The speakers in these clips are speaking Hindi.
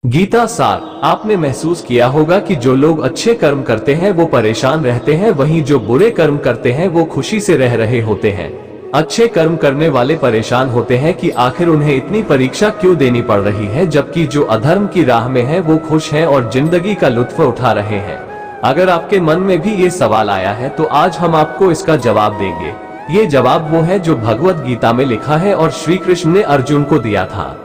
गीता सार। आपने महसूस किया होगा कि जो लोग अच्छे कर्म करते हैं वो परेशान रहते हैं, वहीं जो बुरे कर्म करते हैं वो खुशी से रह रहे होते हैं। अच्छे कर्म करने वाले परेशान होते हैं कि आखिर उन्हें इतनी परीक्षा क्यों देनी पड़ रही है, जबकि जो अधर्म की राह में है वो खुश हैं और जिंदगी का लुत्फ उठा रहे हैं। अगर आपके मन में भी ये सवाल आया है तो आज हम आपको इसका जवाब देंगे। ये जवाब वो है जो भगवत गीता में लिखा है और श्री कृष्ण ने अर्जुन को दिया था।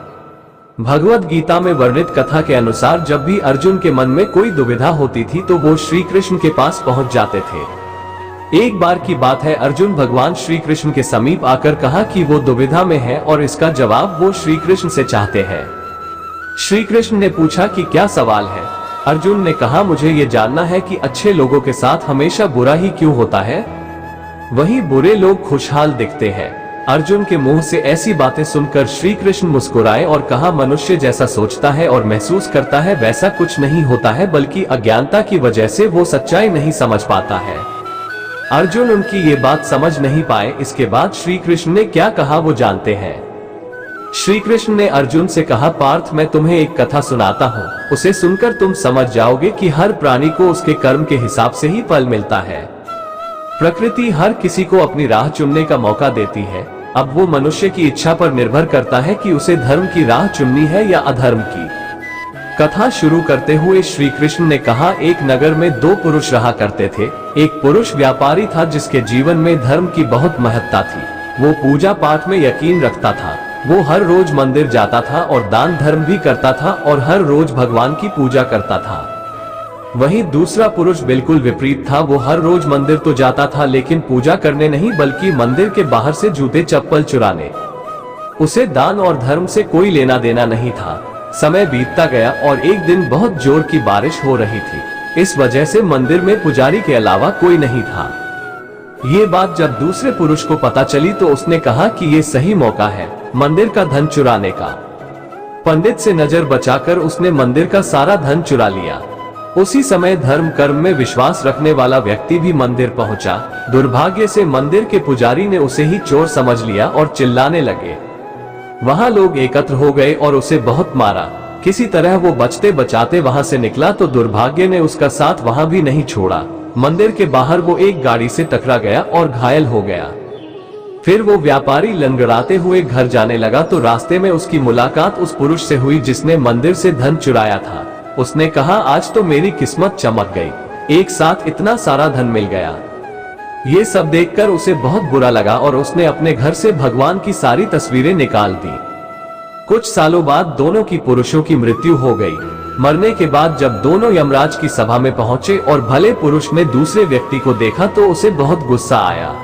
भगवत गीता में वर्णित कथा के अनुसार जब भी अर्जुन के मन में कोई दुविधा होती थी तो वो श्री कृष्ण के पास पहुंच जाते थे। एक बार की बात है, अर्जुन भगवान श्री कृष्ण के समीप आकर कहा कि वो दुविधा में है और इसका जवाब वो श्री कृष्ण से चाहते हैं। श्री कृष्ण ने पूछा कि क्या सवाल है। अर्जुन ने कहा, मुझे ये जानना है कि अच्छे लोगों के साथ हमेशा बुरा ही क्यों होता है, वहीं बुरे लोग खुशहाल दिखते हैं। अर्जुन के मुंह से ऐसी बातें सुनकर श्री कृष्ण मुस्कुराए और कहा, मनुष्य जैसा सोचता है और महसूस करता है वैसा कुछ नहीं होता है, बल्कि अज्ञानता की वजह से वो सच्चाई नहीं समझ पाता है। अर्जुन उनकी ये बात समझ नहीं पाए। इसके बाद श्री कृष्ण ने क्या कहा वो जानते हैं। श्री कृष्ण ने अर्जुन से कहा, पार्थ मैं तुम्हें एक कथा सुनाता हूँ, उसे सुनकर तुम समझ जाओगे कि हर प्राणी को उसके कर्म के हिसाब से ही फल मिलता है। प्रकृति हर किसी को अपनी राह चुनने का मौका देती है। अब वो मनुष्य की इच्छा पर निर्भर करता है कि उसे धर्म की राह चुननी है या अधर्म की। कथा शुरू करते हुए श्री कृष्ण ने कहा, एक नगर में दो पुरुष रहा करते थे। एक पुरुष व्यापारी था जिसके जीवन में धर्म की बहुत महत्ता थी। वो पूजा पाठ में यकीन रखता था। वो हर रोज मंदिर जाता था और दान धर्म भी करता था और हर रोज भगवान की पूजा करता था। वहीं दूसरा पुरुष बिल्कुल विपरीत था। वो हर रोज मंदिर तो जाता था लेकिन पूजा करने नहीं, बल्कि मंदिर के बाहर से जूते चप्पल चुराने। उसे दान और धर्म से कोई लेना देना नहीं था। समय बीतता गया और एक दिन बहुत जोर की बारिश हो रही थी। इस वजह से मंदिर में पुजारी के अलावा कोई नहीं था। ये बात जब दूसरे पुरुष को पता चली तो उसने कहा कि ये सही मौका है मंदिर का धन चुराने का। पंडित से नजर बचाकर उसने मंदिर का सारा धन चुरा लिया। उसी समय धर्म कर्म में विश्वास रखने वाला व्यक्ति भी मंदिर पहुंचा। दुर्भाग्य से मंदिर के पुजारी ने उसे ही चोर समझ लिया और चिल्लाने लगे। वहां लोग एकत्र हो गए और उसे बहुत मारा। किसी तरह वो बचते बचाते वहां से निकला तो दुर्भाग्य ने उसका साथ वहां भी नहीं छोड़ा। मंदिर के बाहर वो एक गाड़ी से टकरा गया और घायल हो गया। फिर वो व्यापारी लंगड़ाते हुए घर जाने लगा तो रास्ते में उसकी मुलाकात उस पुरुष से हुई जिसने मंदिर से धन चुराया था। उसने कहा, आज तो मेरी किस्मत चमक गई, एक साथ इतना सारा धन मिल गया। ये सब देखकर उसे बहुत बुरा लगा और उसने अपने घर से भगवान की सारी तस्वीरें निकाल दी। कुछ सालों बाद दोनों की पुरुषों की मृत्यु हो गई। मरने के बाद जब दोनों यमराज की सभा में पहुंचे और भले पुरुष ने दूसरे व्यक्ति को देखा तो उसे बहुत गुस्सा आया।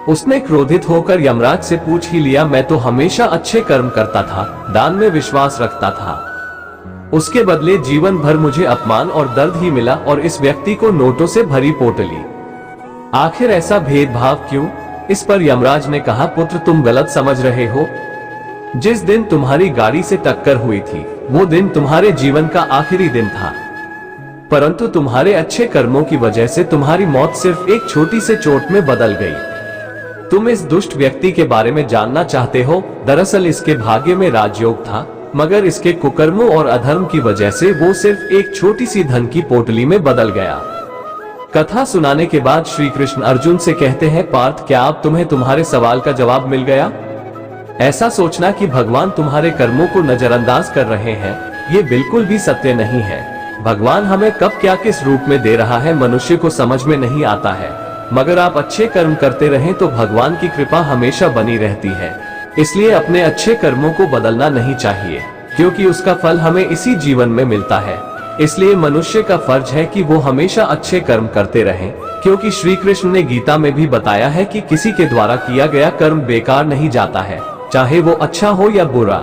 उसने क्रोधित होकर यमराज से पूछ ही लिया, मैं तो हमेशा अच्छे कर्म करता था, दान में विश्वास रखता था, उसके बदले जीवन भर मुझे अपमान और दर्द ही मिला और इस व्यक्ति को नोटों से भरी पोटली। आखिर ऐसा भेदभाव क्यों? इस पर यमराज ने कहा, पुत्र तुम गलत समझ रहे हो। जिस दिन तुम्हारी गाड़ी से टक्कर हुई थी वो दिन तुम्हारे जीवन का आखिरी दिन था, परंतु तुम्हारे अच्छे कर्मों की वजह से तुम्हारी मौत सिर्फ एक छोटी से चोट में बदल गई। तुम इस दुष्ट व्यक्ति के बारे में जानना चाहते हो? दरअसल इसके भाग्य में राजयोग था, मगर इसके कुकर्मों और अधर्म की वजह से वो सिर्फ एक छोटी सी धन की पोटली में बदल गया। कथा सुनाने के बाद श्री कृष्ण अर्जुन से कहते हैं, पार्थ क्या अब तुम्हें तुम्हारे सवाल का जवाब मिल गया? ऐसा सोचना कि भगवान तुम्हारे कर्मों को नजरअंदाज कर रहे हैं, ये बिल्कुल भी सत्य नहीं है। भगवान हमें कब क्या किस रूप में दे रहा है मनुष्य को समझ में नहीं आता है, मगर आप अच्छे कर्म करते रहें तो भगवान की कृपा हमेशा बनी रहती है। इसलिए अपने अच्छे कर्मों को बदलना नहीं चाहिए, क्योंकि उसका फल हमें इसी जीवन में मिलता है। इसलिए मनुष्य का फर्ज है कि वो हमेशा अच्छे कर्म करते रहें, क्योंकि श्री कृष्ण ने गीता में भी बताया है कि किसी के द्वारा किया गया कर्म बेकार नहीं जाता है, चाहे वो अच्छा हो या बुरा।